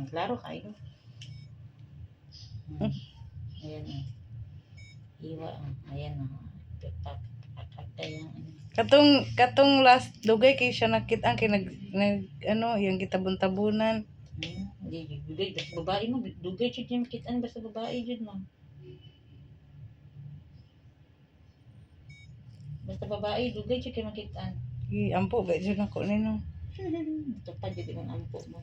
Klaro kayo. Ayan o. Iwa o. Ayan o. Papakatay ang ano. Katong last dugay kay siya nakita kay nag ano yung gitabon-tabunan. Hindi dugay basta babae mo dugay jud yung kitaan basta babae jud mo. Basta babae dugay jud kay makitaan. Ampo ba jud nako nino. Tupad jud ang ampo mo.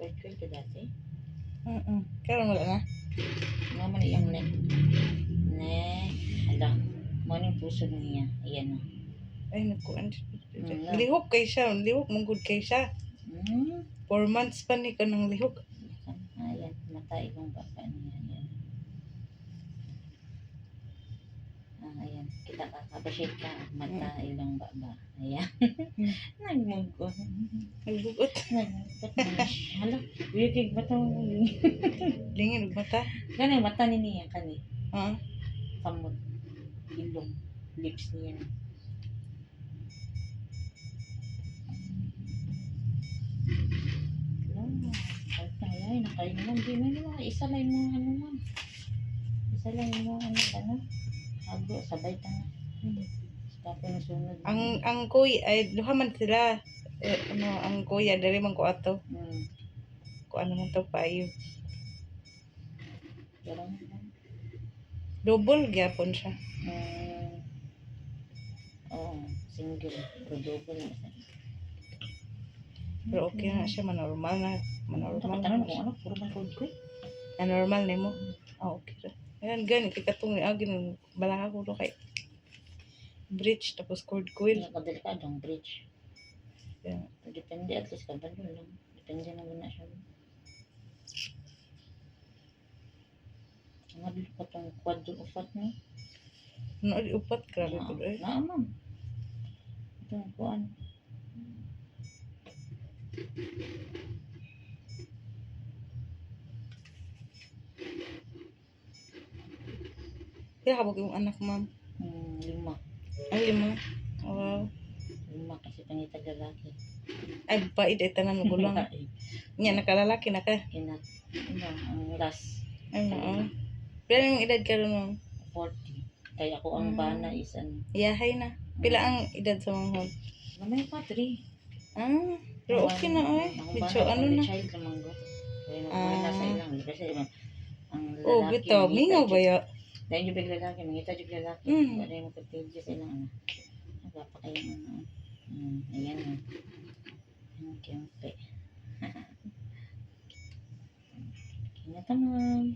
Kwel ka dati. Karon wala na. Nga man iyang neck. Ala. Mo ning puso niya. Ayan o. Ay nakuan. Lihok kay siya, lihok mong good kay siya. 4 months pa ni kanang lihok. Ayan, mata ibang baka niya. Ayan. Ayan, kita kakabasit ka. Mata ilang baba. Ayan. Nagmugot. Nagbugot. Nagmugot na siya. Hala, wikig ba ito? Lingin og mata. Gani, mata ni niya kani. Ha? Kamot. Ilong. Lips niya. Ay, nakain naman. Di mo isa lang mo ano man. Isa lang mo ano. Hago, sabay ta na. Tapos nasunod. Ang kuy ay duha man sila. Ano ang kuya diri man ko ato. Ko ano man to payo. Double gyapon siya. Single. Pero double na siya. Pero okay na siya, manormal na. Manormal Tanong na kung siya. ano, puro man code ko eh. Normal na mo. Okay ra. Ayan, gani. Katong ni Agin, balaka ko do kay bridge, tapos cord coil. Delikadong bridge. Yeah. Depende, at least kabalo lang. Depende na muna siya. Ang hadlo pa itong quadro ufat mo. Ano, upat, grabe po eh. Naamam. Ito ang kuan. Kaya kabog yung anak, ma'am. 5. Ay, 5. Wow. 5 kasi pangitag lalaki. Ay, baid ay tanan mo gulang. Nya, nakalalaki na ka. Kinat. Ang last. Ay, oo. Pila yung edad ka rin, ma'am? 40. Kaya ako ang bana is ano. Yahay na. Pila ang edad sa mga hon? Mamay pa, 3. Pero okay na ay. Medyo ano na. Child naman ko. Kaya nasa ilang. Kasi ang lalaki. Oh, bitaw. Mingaw ba ya? Dahil yung lalaki, mangita yung lalaki. Wala yung magpapilyo sa ilang ano. Nagpapa kayo ng ayan na. Ang kiyampe. Kinataman.